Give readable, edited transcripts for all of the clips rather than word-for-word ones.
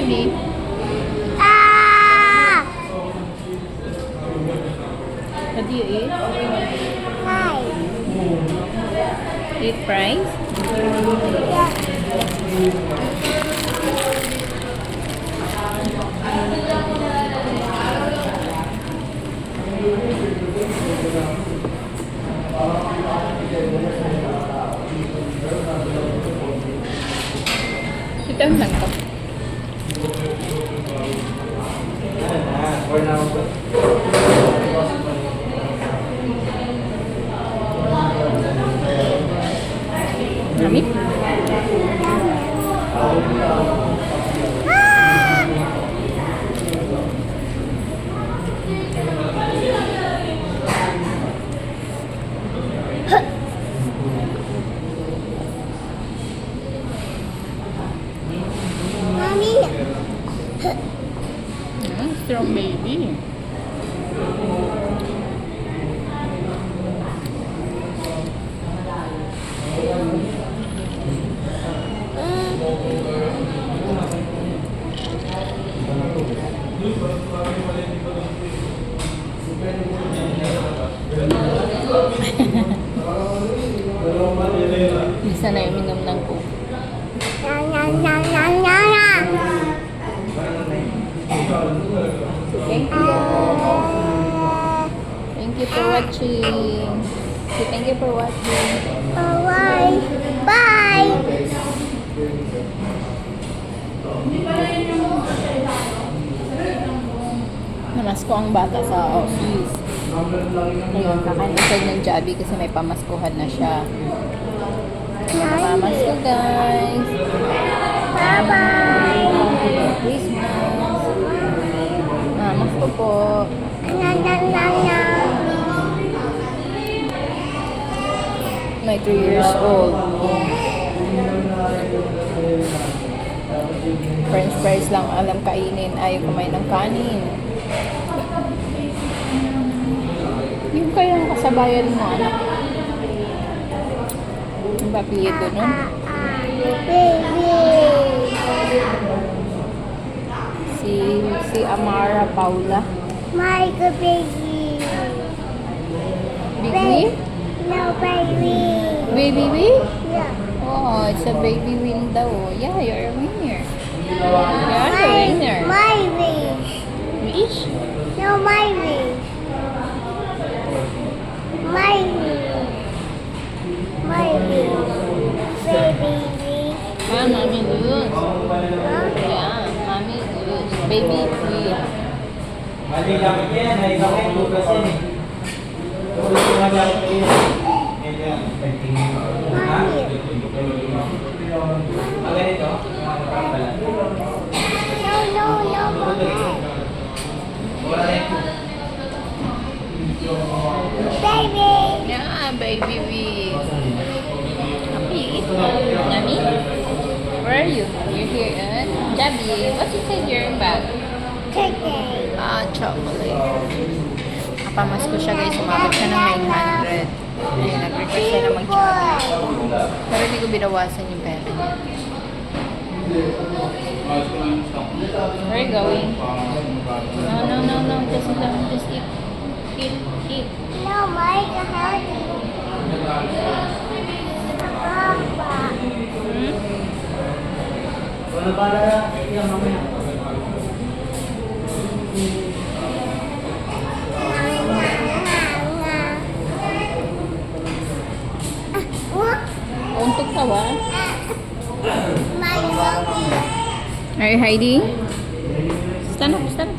Heidi. Ah! What do you eat? Hi. Eat fries? Ito ang lang to. Nami? Mommy. Strong baby. Isa na uminom ng coke. Thank you. Thank you for watching. Thank you for watching. Bye. Bye. Namasko ang bata sa office. Ayun, kakanisay ng Jabi kasi may pamaskuhan na siya. Pamasko guys. Bye-bye. Christmas. Namasko po. My 3 years old. French fries lang alam kainin. Ayaw kumain ng kanin. Yung kayang kasabayan mo, anak. Yung papilito nun? Baby. Si Amara Paula. My good baby. Big No baby. Baby win? Yeah. Oh, it's a baby win daw. Yeah, you're a winner. You're a winner. My wish. Wish? No, my wish. My wish. My wish. Baby wish. Mommy lose. Huh? Yeah, mommy lose. Baby win. Mali lang yan, ay bakit bukas yan eh. Ulit yung magamit ko yun. Mommy. Ang ganito? No, no, no, Mama. Wala na yun. Baby. Yeah, baby win. Happy. Yummy? Where are you? You're here at Jabi. What's inside your bag? Today. Chocolate. Kapamasko siya guys. Umabot siya ng 900. Ayun, nag-request siya na mag-chocolate. Pero hindi ko binawasan yung pera niya. Where are you going? No. Just eat. Eat. No, Mike, honey. Papa. Wala ba na yan mamaya? Untok ka ba? My mommy. Are you hiding? Stand up. Stand up.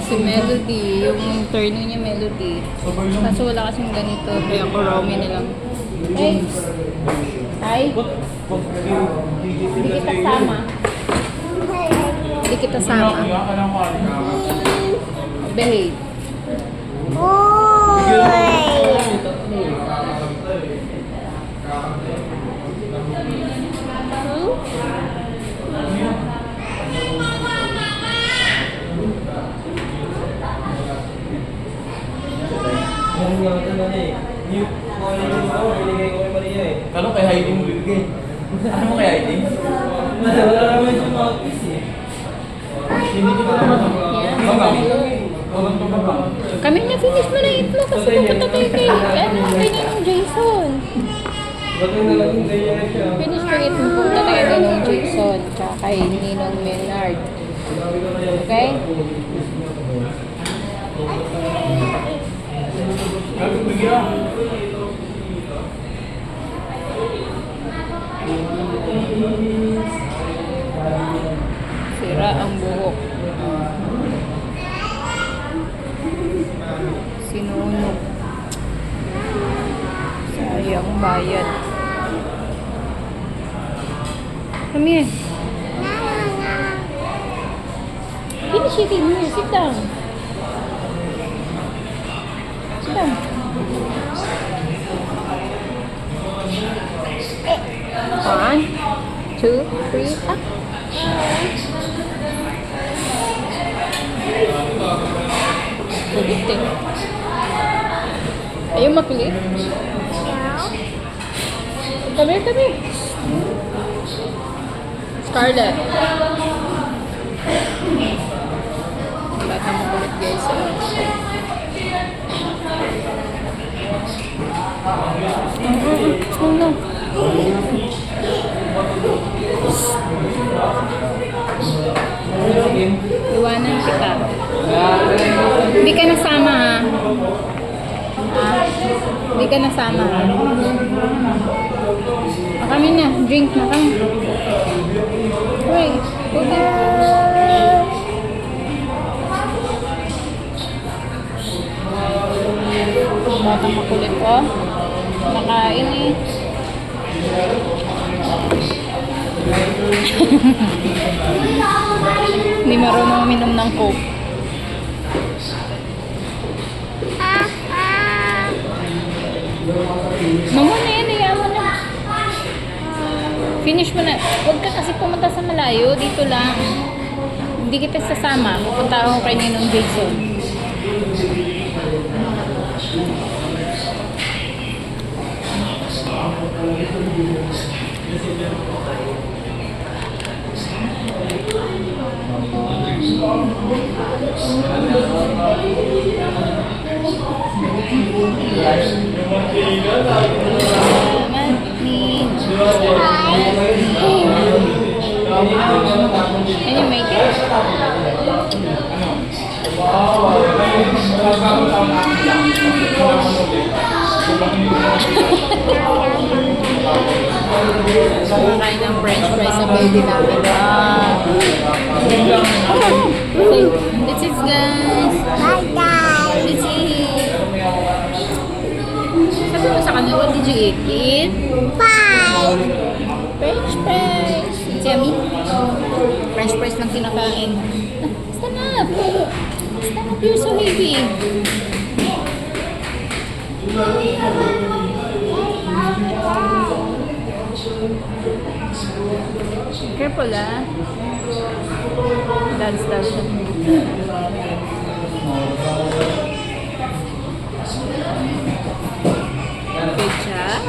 Si Melody, yung turno niya Melody. Kaso wala kasing ganito, kaya ako Romy na lang. Hey! Hi! Hindi kita sama. Hindi kita sama. Behave. Boy. Yung binigay ko kay Maria eh. Kalo kay Heidi mo bibigay. Ano mo kay Heidi? Wala naman yung mga kiss eh. Hindi ko naman. Kami na finish mo na itlog kasi pupunta tayo kay, kay Ninong Jason. Ba't yung nalaging ganyan na siya? Finish mo itlog, pupunta tayo kay Ninong Jason, tsaka kay Ninong Menard. Okay? Sira ang buhok. Sinunog. Sayang bayad. Come here. Finish it in here. Sit down. Sit down. One, two, three, up. Kulit eh. Ayaw makulit? Come here, come here. Scarlett. Bata makulit guys. Oh no. Iwanan kita. Hindi ka nasama ha. Hindi ka nasama ha. Kami na. Drink na kami. Uy. Okay. Bata makulit ko. Nakain eh. Hindi marunong uminom ng Coke. Mamo na yan, iyan mo na. Finish mo na. Huwag ka kasi pumunta sa malayo. Dito lang. Hindi kita sasama. Pupunta ako kay Ninong Jason. Can you make it? Kumakain ng french fries sa baby namin. This is guys. Bye, guys. This is. Sabi mo sa kanya, what did you eat? Bye. French fries. It's yummy. French fries lang kinakain. Stand up. Stand up, you're so heavy. Careful ah. Dance. Good job.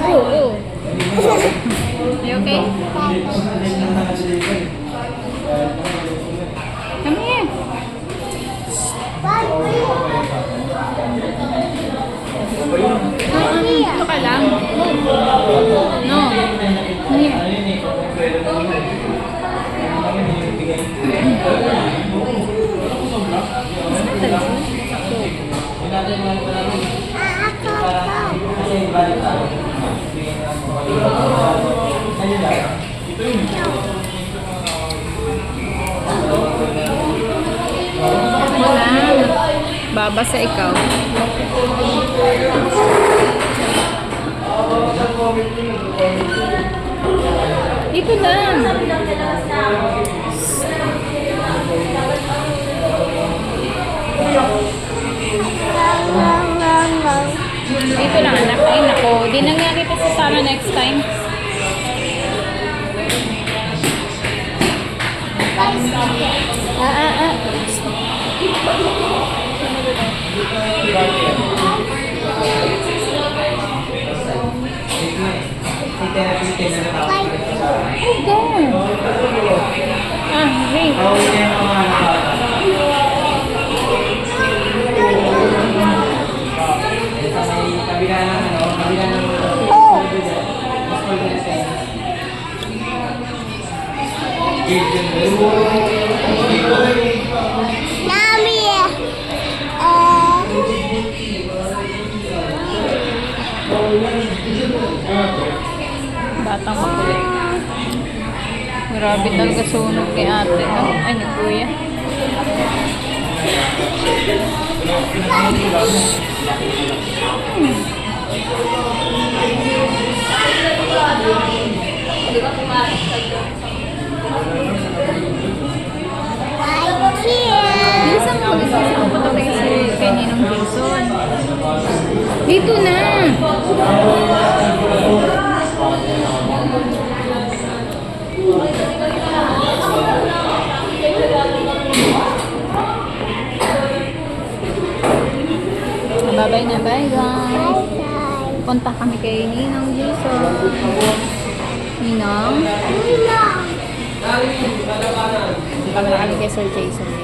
Oh. Are you okay? Come here. Ito ka lang. No. Come here. Babasa ikaw. Dito lang. Dito lang anak. Ay nako. Di na nga kita sasama next time. Drink. Nami. Batang makulit. Grabe talaga sunog kay ate. No? Ay, ni kuya. Bilisan mo. Pupunta tayo kay Ninong Jason. Dito na. Bye-bye na, bye guys. Punta kami kay Ninong Jason. Ninong? Punta na kami kay Sir Jason.